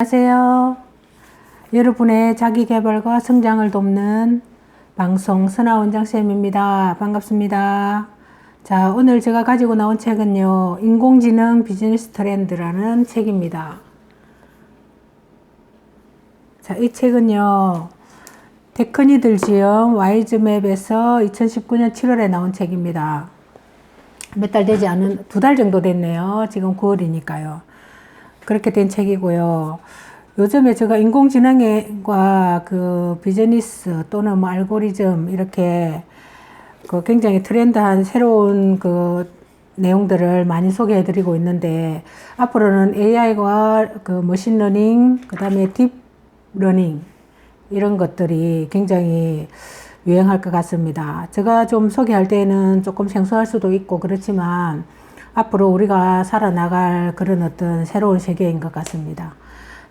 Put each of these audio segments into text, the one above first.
안녕하세요. 여러분의 자기계발과 성장을 돕는 방송 선아원장쌤입니다. 반갑습니다. 자, 오늘 제가 가지고 나온 책은요, 인공지능 비즈니스 트렌드라는 책입니다. 자, 이 책은요, 테크니들 지음 와이즈맵에서 2019년 7월에 나온 책입니다. 몇 달 되지 않은, 2달 정도 됐네요. 지금 9월이니까요. 그렇게 된 책이고요. 요즘에 제가 인공지능과 그 비즈니스 또는 뭐 알고리즘 이렇게 그 굉장히 트렌드한 새로운 그 내용들을 많이 소개해 드리고 있는데, 앞으로는 AI와 그 머신러닝, 그 다음에 딥러닝 이런 것들이 굉장히 유행할 것 같습니다. 제가 좀 소개할 때는 조금 생소할 수도 있고 그렇지만 앞으로 우리가 살아나갈 그런 어떤 새로운 세계인 것 같습니다.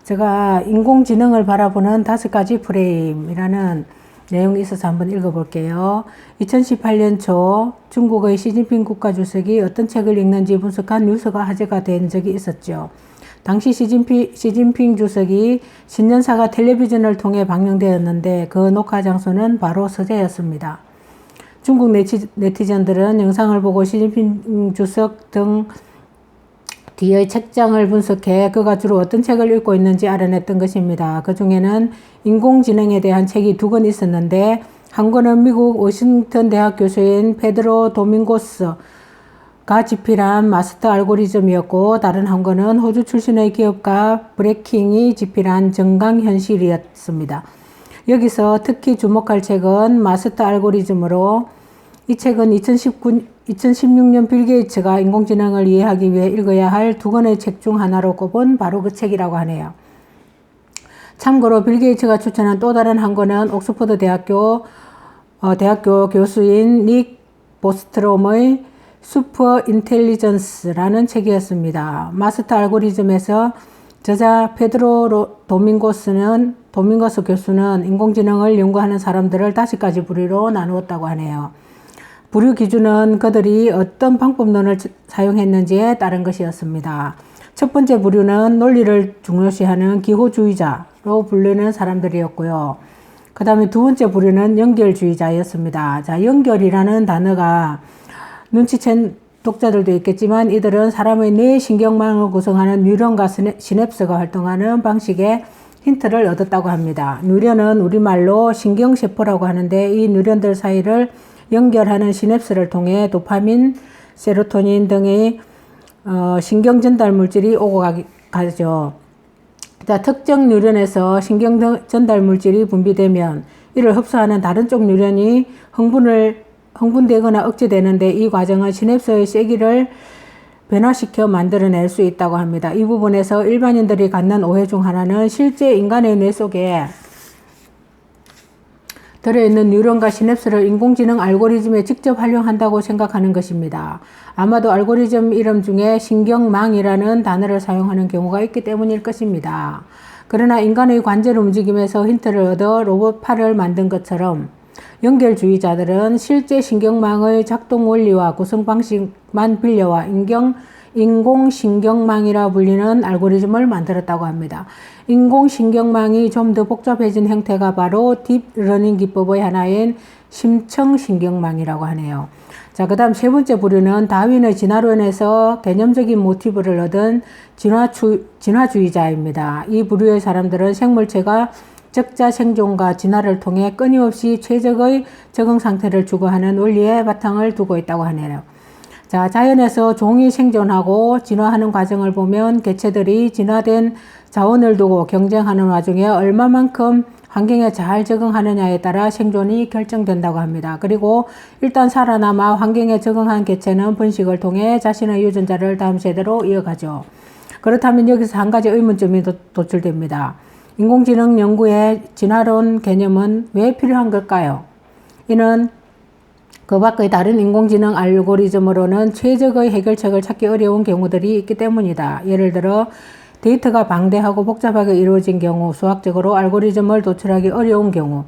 제가 인공지능을 바라보는 5가지 프레임이라는 내용이 있어서 한번 읽어볼게요. 2018년 초 중국의 시진핑 국가주석이 어떤 책을 읽는지 분석한 뉴스가 화제가 된 적이 있었죠. 당시 시진핑 주석이 신년사가 텔레비전을 통해 방영되었는데 그 녹화 장소는 바로 서재였습니다. 중국 네티즌들은 영상을 보고 시진핑 주석 등 뒤의 책장을 분석해 그가 주로 어떤 책을 읽고 있는지 알아냈던 것입니다. 그 중에는 인공지능에 대한 책이 2권 있었는데, 한 권은 미국 워싱턴 대학 교수인 페드로 도밍고스가 집필한 마스터 알고리즘이었고, 다른 한 권은 호주 출신의 기업가 브레킹이 집필한 정강현실이었습니다. 여기서 특히 주목할 책은 마스터 알고리즘으로, 이 책은 2016년 빌 게이츠가 인공지능을 이해하기 위해 읽어야 할 2권의 책 중 하나로 꼽은 바로 그 책이라고 하네요. 참고로 빌 게이츠가 추천한 또 다른 한 권은 옥스퍼드 대학교 교수인 닉 보스트롬의 슈퍼 인텔리전스라는 책이었습니다. 마스터 알고리즘에서 저자 페드로 도밍고스 교수는 인공지능을 연구하는 사람들을 5가지 부류로 나누었다고 하네요. 부류 기준은 그들이 어떤 방법론을 사용했는지에 따른 것이었습니다. 첫 번째 부류는 논리를 중요시하는 기호주의자로 불리는 사람들이었고요. 그 다음에 2번째 부류는 연결주의자였습니다. 자, 연결이라는 단어가 눈치챈 독자들도 있겠지만, 이들은 사람의 뇌 신경망을 구성하는 뉴런과 시냅스가 활동하는 방식에 힌트를 얻었다고 합니다. 뉴런은 우리말로 신경세포라고 하는데, 이 뉴런들 사이를 연결하는 시냅스를 통해 도파민, 세로토닌 등의 신경 전달 물질이 오고 가죠. 자, 특정 뉴런에서 신경 전달 물질이 분비되면 이를 흡수하는 다른 쪽 뉴런이 흥분되거나 억제되는데, 이 과정은 시냅스의 세기를 변화시켜 만들어낼 수 있다고 합니다. 이 부분에서 일반인들이 갖는 오해 중 하나는 실제 인간의 뇌 속에 들어있는 뉴런과 시냅스를 인공지능 알고리즘에 직접 활용한다고 생각하는 것입니다. 아마도 알고리즘 이름 중에 신경망이라는 단어를 사용하는 경우가 있기 때문일 것입니다. 그러나 인간의 관절 움직임에서 힌트를 얻어 로봇 팔을 만든 것처럼 연결주의자들은 실제 신경망의 작동 원리와 구성 방식만 빌려와 인공신경망이라 불리는 알고리즘을 만들었다고 합니다. 인공신경망이 좀 더 복잡해진 형태가 바로 딥러닝 기법의 하나인 심층신경망이라고 하네요. 자, 그 다음 3번째 부류는 다윈의 진화론에서 개념적인 모티브를 얻은 진화주의자입니다. 이 부류의 사람들은 생물체가 적자 생존과 진화를 통해 끊임없이 최적의 적응 상태를 추구하는 원리에 바탕을 두고 있다고 하네요. 자, 자연에서 종이 생존하고 진화하는 과정을 보면 개체들이 진화된 자원을 두고 경쟁하는 와중에 얼마만큼 환경에 잘 적응하느냐에 따라 생존이 결정된다고 합니다. 그리고 일단 살아남아 환경에 적응한 개체는 번식을 통해 자신의 유전자를 다음 세대로 이어가죠. 그렇다면 여기서 한 가지 의문점이 도출됩니다. 인공지능 연구의 진화론 개념은 왜 필요한 걸까요? 이는 그 밖의 다른 인공지능 알고리즘으로는 최적의 해결책을 찾기 어려운 경우들이 있기 때문이다. 예를 들어 데이터가 방대하고 복잡하게 이루어진 경우, 수학적으로 알고리즘을 도출하기 어려운 경우,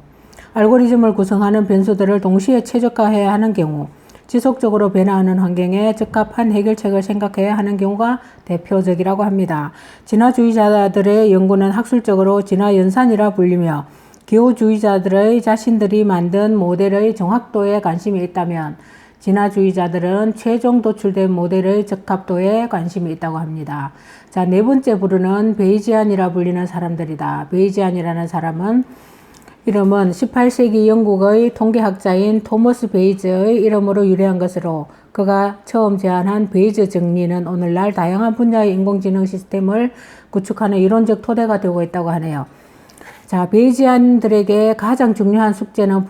알고리즘을 구성하는 변수들을 동시에 최적화해야 하는 경우, 지속적으로 변화하는 환경에 적합한 해결책을 생각해야 하는 경우가 대표적이라고 합니다. 진화주의자들의 연구는 학술적으로 진화연산이라 불리며 기호주의자들의 자신들이 만든 모델의 정확도에 관심이 있다면 진화주의자들은 최종 도출된 모델의 적합도에 관심이 있다고 합니다. 자, 네 번째 부류는 베이지안이라 불리는 사람들이다. 베이지안이라는 사람은 이름은 18세기 영국의 통계학자인 토머스 베이즈의 이름으로 유래한 것으로 그가 처음 제안한 베이즈 정리는 오늘날 다양한 분야의 인공지능 시스템을 구축하는 이론적 토대가 되고 있다고 하네요. 자, 베이지안들에게 가장 중요한 숙제는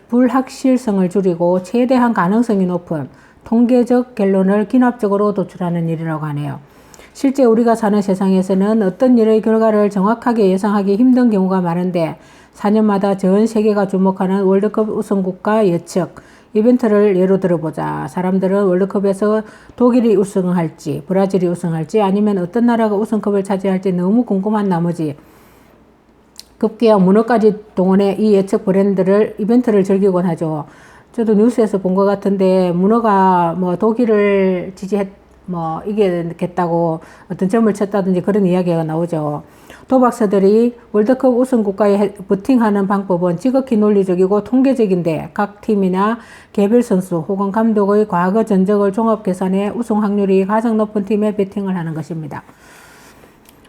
불확실성을 줄이고 최대한 가능성이 높은 통계적 결론을 기납적으로 도출하는 일이라고 하네요. 실제 우리가 사는 세상에서는 어떤 일의 결과를 정확하게 예상하기 힘든 경우가 많은데 4년마다 전 세계가 주목하는 월드컵 우승국가 예측 이벤트를 예로 들어보자. 사람들은 월드컵에서 독일이 우승할지 브라질이 우승할지 아니면 어떤 나라가 우승컵을 차지할지 너무 궁금한 나머지 급기야 문어까지 동원해 이 예측 이벤트를 즐기곤 하죠. 저도 뉴스에서 본 것 같은데 문어가 뭐 독일을 이기겠다고 어떤 점을 쳤다든지 그런 이야기가 나오죠. 도박사들이 월드컵 우승 국가에 버팅하는 방법은 지극히 논리적이고 통계적인데 각 팀이나 개별 선수 혹은 감독의 과거 전적을 종합 계산해 우승 확률이 가장 높은 팀에 베팅을 하는 것입니다.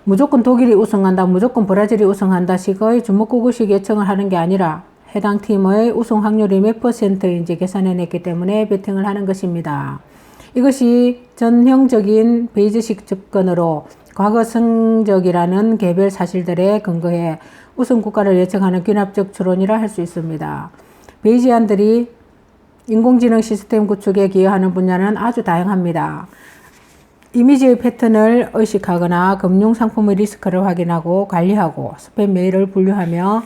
무조건 독일이 우승한다, 무조건 브라질이 우승한다 식의 주먹구구식 예측을 하는 게 아니라 해당 팀의 우승 확률이 몇 %인지 계산해냈기 때문에 베팅을 하는 것입니다. 이것이 전형적인 베이지식 접근으로 과거 성적이라는 개별 사실들에 근거해 우승 국가를 예측하는 귀납적 추론이라 할 수 있습니다. 베이지안들이 인공지능 시스템 구축에 기여하는 분야는 아주 다양합니다. 이미지의 패턴을 의식하거나 금융상품의 리스크를 확인하고 관리하고 스팸 메일을 분류하며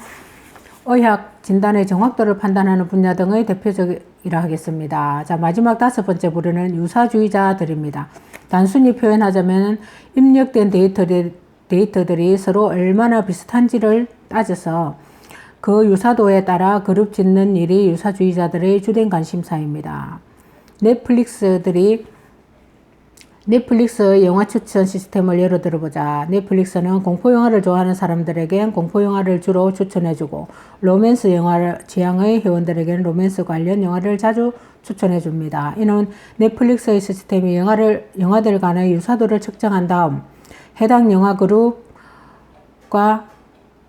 의학 진단의 정확도를 판단하는 분야 등의 대표적이라 하겠습니다. 자, 마지막 5번째 부류는 유사주의자들입니다. 단순히 표현하자면 입력된 데이터들이 서로 얼마나 비슷한지를 따져서 그 유사도에 따라 그룹 짓는 일이 유사주의자들의 주된 관심사입니다. 넷플릭스의 영화 추천 시스템을 예로 들어보자. 넷플릭스는 공포영화를 좋아하는 사람들에겐 공포영화를 주로 추천해주고 로맨스 영화 취향의 회원들에게는 로맨스 관련 영화를 자주 추천해줍니다. 이는 넷플릭스의 시스템이 영화들 간의 유사도를 측정한 다음 해당 영화 그룹과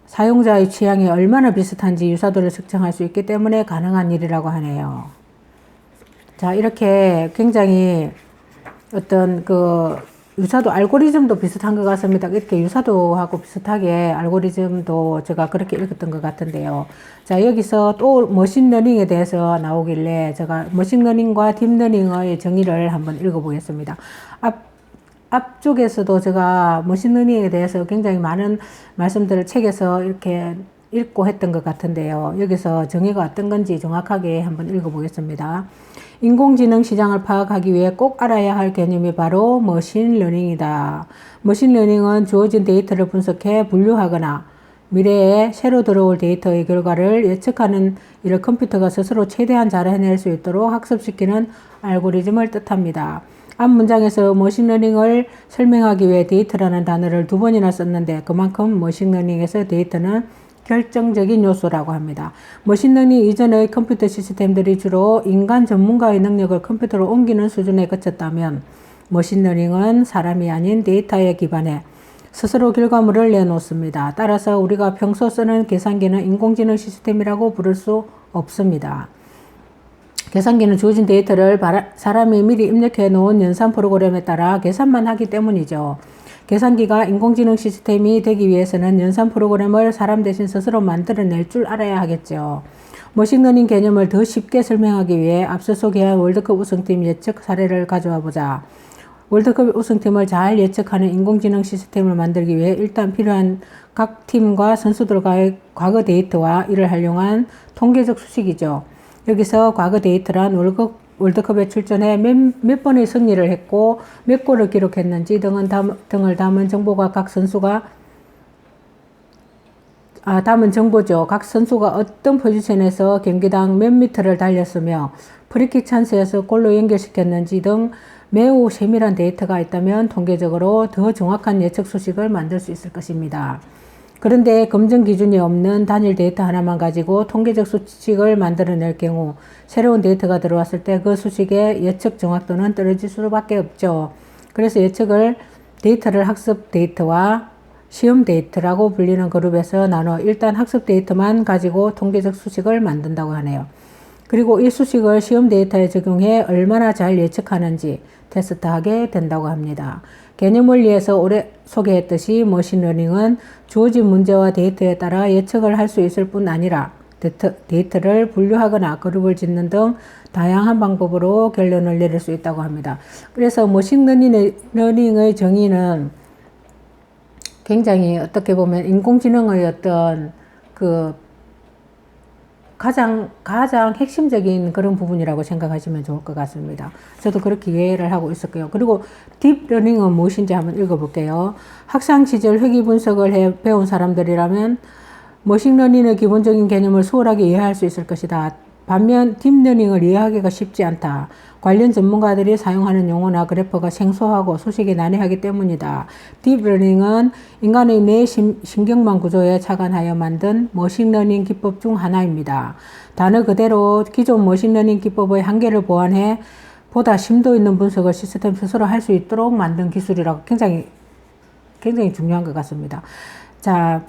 사용자의 취향이 얼마나 비슷한지 유사도를 측정할 수 있기 때문에 가능한 일이라고 하네요. 자, 이렇게 굉장히 어떤 유사도 알고리즘도 비슷한 것 같습니다. 이렇게 유사도하고 비슷하게 알고리즘도 제가 그렇게 읽었던 것 같은데요. 자, 여기서 또 머신러닝에 대해서 나오길래 제가 머신러닝과 딥러닝의 정의를 한번 읽어보겠습니다. 앞쪽에서도 제가 머신러닝에 대해서 굉장히 많은 말씀들을 책에서 이렇게 읽고 했던 것 같은데요. 여기서 정의가 어떤 건지 정확하게 한번 읽어보겠습니다. 인공지능 시장을 파악하기 위해 꼭 알아야 할 개념이 바로 머신러닝이다. 머신러닝은 주어진 데이터를 분석해 분류하거나 미래에 새로 들어올 데이터의 결과를 예측하는 이를 컴퓨터가 스스로 최대한 잘 해낼 수 있도록 학습시키는 알고리즘을 뜻합니다. 앞 문장에서 머신러닝을 설명하기 위해 데이터라는 단어를 2번이나 썼는데 그만큼 머신러닝에서 데이터는 결정적인 요소라고 합니다. 머신러닝 이전의 컴퓨터 시스템들이 주로 인간 전문가의 능력을 컴퓨터로 옮기는 수준에 그쳤다면 머신러닝은 사람이 아닌 데이터에 기반해 스스로 결과물을 내놓습니다. 따라서 우리가 평소 쓰는 계산기는 인공지능 시스템이라고 부를 수 없습니다. 계산기는 주어진 데이터를 사람이 미리 입력해 놓은 연산 프로그램에 따라 계산만 하기 때문이죠. 계산기가 인공지능 시스템이 되기 위해서는 연산 프로그램을 사람 대신 스스로 만들어낼 줄 알아야 하겠죠. 머신러닝 개념을 더 쉽게 설명하기 위해 앞서 소개한 월드컵 우승팀 예측 사례를 가져와 보자. 월드컵 우승팀을 잘 예측하는 인공지능 시스템을 만들기 위해 일단 필요한 각 팀과 선수들과의 과거 데이터와 이를 활용한 통계적 수식이죠. 여기서 과거 데이터란 월드컵에 출전해 몇 번의 승리를 했고 몇 골을 기록했는지 등을 담은 정보가 각 선수가 다음은 정보죠. 각 선수가 어떤 포지션에서 경기당 몇 미터를 달렸으며 프리킥 찬스에서 골로 연결시켰는지 등 매우 세밀한 데이터가 있다면 통계적으로 더 정확한 예측 수식을 만들 수 있을 것입니다. 그런데 검증 기준이 없는 단일 데이터 하나만 가지고 통계적 수식을 만들어낼 경우 새로운 데이터가 들어왔을 때 그 수식의 예측 정확도는 떨어질 수밖에 없죠. 그래서 예측을 데이터를 학습 데이터와 시험 데이터라고 불리는 그룹에서 나눠 일단 학습 데이터만 가지고 통계적 수식을 만든다고 하네요. 그리고 이 수식을 시험 데이터에 적용해 얼마나 잘 예측하는지 테스트하게 된다고 합니다. 개념 원리에서 오래 소개했듯이 머신러닝은 주어진 문제와 데이터에 따라 예측을 할 수 있을 뿐 아니라 데이터를 분류하거나 그룹을 짓는 등 다양한 방법으로 결론을 내릴 수 있다고 합니다. 그래서 머신러닝의 정의는 굉장히 어떻게 보면 인공지능의 어떤 그 가장 핵심적인 그런 부분이라고 생각하시면 좋을 것 같습니다. 저도 그렇게 이해를 하고 있었고요. 그리고 딥러닝은 무엇인지 한번 읽어볼게요. 학창 시절 회귀 분석을 배운 사람들이라면 머신러닝의 기본적인 개념을 수월하게 이해할 수 있을 것이다. 반면 딥러닝을 이해하기가 쉽지 않다. 관련 전문가들이 사용하는 용어나 그래퍼가 생소하고 수식이 난해하기 때문이다. 딥러닝은 인간의 뇌 신경망 구조에 착안하여 만든 머신러닝 기법 중 하나입니다. 단어 그대로 기존 머신러닝 기법의 한계를 보완해 보다 심도 있는 분석을 시스템 스스로 할 수 있도록 만든 기술이라고 굉장히 중요한 것 같습니다. 자,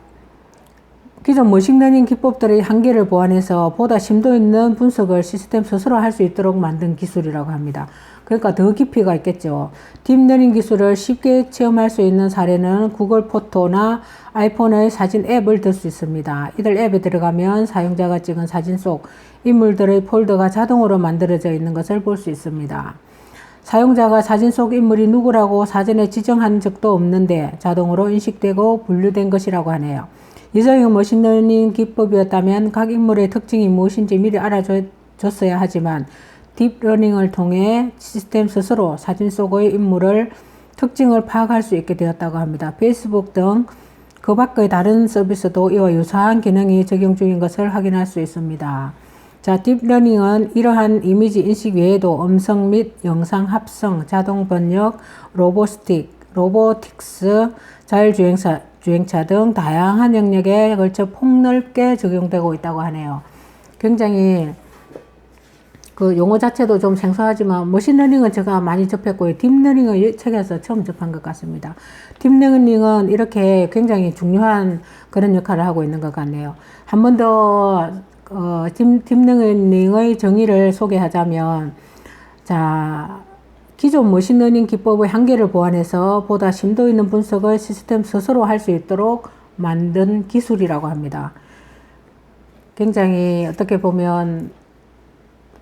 기존 머신러닝 기법들의 한계를 보완해서 보다 심도 있는 분석을 시스템 스스로 할 수 있도록 만든 기술이라고 합니다. 그러니까 더 깊이가 있겠죠. 딥러닝 기술을 쉽게 체험할 수 있는 사례는 구글 포토나 아이폰의 사진 앱을 들 수 있습니다. 이들 앱에 들어가면 사용자가 찍은 사진 속 인물들의 폴더가 자동으로 만들어져 있는 것을 볼 수 있습니다. 사용자가 사진 속 인물이 누구라고 사전에 지정한 적도 없는데 자동으로 인식되고 분류된 것이라고 하네요. 이전의 머신러닝 기법이었다면 각 인물의 특징이 무엇인지 미리 알아줬어야 하지만 딥러닝을 통해 시스템 스스로 사진 속의 인물을 특징을 파악할 수 있게 되었다고 합니다. 페이스북 등 그 밖의 다른 서비스도 이와 유사한 기능이 적용 중인 것을 확인할 수 있습니다. 자, 딥러닝은 이러한 이미지 인식 외에도 음성 및 영상 합성, 자동 번역, 로보틱스, 자율주행차 등 다양한 영역에 걸쳐 폭넓게 적용되고 있다고 하네요. 굉장히 그 용어 자체도 좀 생소하지만 머신러닝은 제가 많이 접했고요. 딥러닝은 책에서 처음 접한 것 같습니다. 딥러닝은 이렇게 굉장히 중요한 그런 역할을 하고 있는 것 같네요. 한 번 더 딥러닝의 정의를 소개하자면, 자, 기존 머신러닝 기법의 한계를 보완해서 보다 심도 있는 분석을 시스템 스스로 할 수 있도록 만든 기술이라고 합니다. 굉장히 어떻게 보면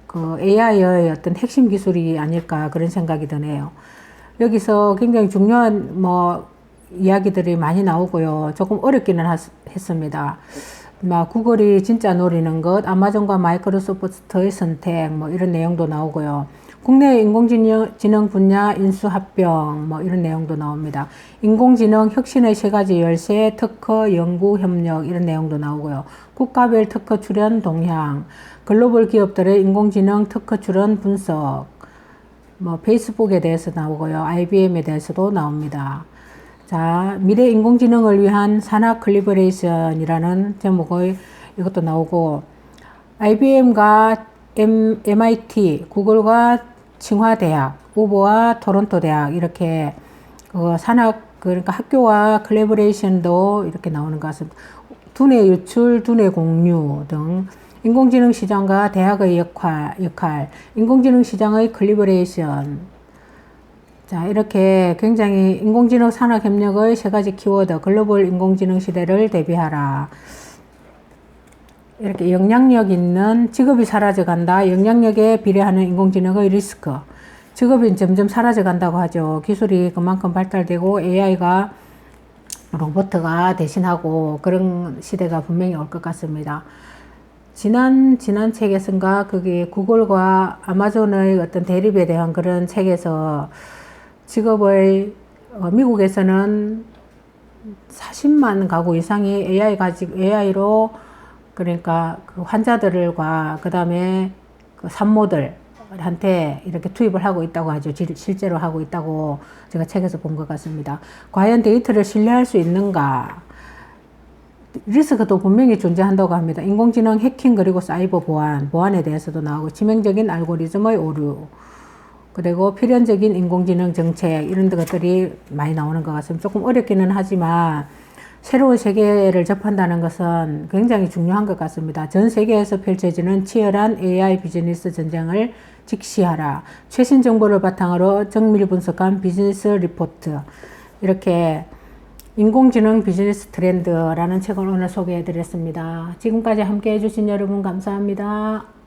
그 AI의 어떤 핵심 기술이 아닐까 그런 생각이 드네요. 여기서 굉장히 중요한 이야기들이 많이 나오고요. 조금 어렵기는 했습니다. 구글이 진짜 노리는 것, 아마존과 마이크로소프트의 선택, 이런 내용도 나오고요. 국내 인공지능 분야 인수합병, 이런 내용도 나옵니다. 인공지능 혁신의 세 가지 열쇠, 특허, 연구, 협력, 이런 내용도 나오고요. 국가별 특허 출연 동향, 글로벌 기업들의 인공지능 특허 출연 분석, 페이스북에 대해서 나오고요. IBM에 대해서도 나옵니다. 자, 미래 인공지능을 위한 산학 컬리버레이션이라는 제목의 이것도 나오고, IBM과 MIT, 구글과 칭화대학, 우버와 토론토 대학 이렇게 산학 그러니까 학교와 컬래버레이션도 이렇게 나오는 것 같습니다. 두뇌 유출, 두뇌 공유 등 인공지능 시장과 대학의 역할, 인공지능 시장의 컬래버레이션. 자, 이렇게 굉장히 인공지능 산학 협력의 세 가지 키워드, 글로벌 인공지능 시대를 대비하라. 이렇게 영향력 있는 직업이 사라져간다. 영향력에 비례하는 인공지능의 리스크. 직업이 점점 사라져간다고 하죠. 기술이 그만큼 발달되고 AI가 로봇가 대신하고 그런 시대가 분명히 올 것 같습니다. 지난 책에선가 그게 구글과 아마존의 어떤 대립에 대한 그런 책에서 직업의 미국에서는 40만 가구 이상이 AI로 그러니까 그 환자들과 그 다음에 그 산모들한테 이렇게 투입을 하고 있다고 하죠. 실제로 하고 있다고 제가 책에서 본 것 같습니다. 과연 데이터를 신뢰할 수 있는가? 리스크도 분명히 존재한다고 합니다. 인공지능 해킹 그리고 사이버 보안에 대해서도 나오고 치명적인 알고리즘의 오류 그리고 필연적인 인공지능 정책 이런 것들이 많이 나오는 것 같습니다. 조금 어렵기는 하지만 새로운 세계를 접한다는 것은 굉장히 중요한 것 같습니다. 전 세계에서 펼쳐지는 치열한 AI 비즈니스 전쟁을 직시하라. 최신 정보를 바탕으로 정밀 분석한 비즈니스 리포트. 이렇게 인공지능 비즈니스 트렌드라는 책을 오늘 소개해 드렸습니다. 지금까지 함께 해주신 여러분 감사합니다.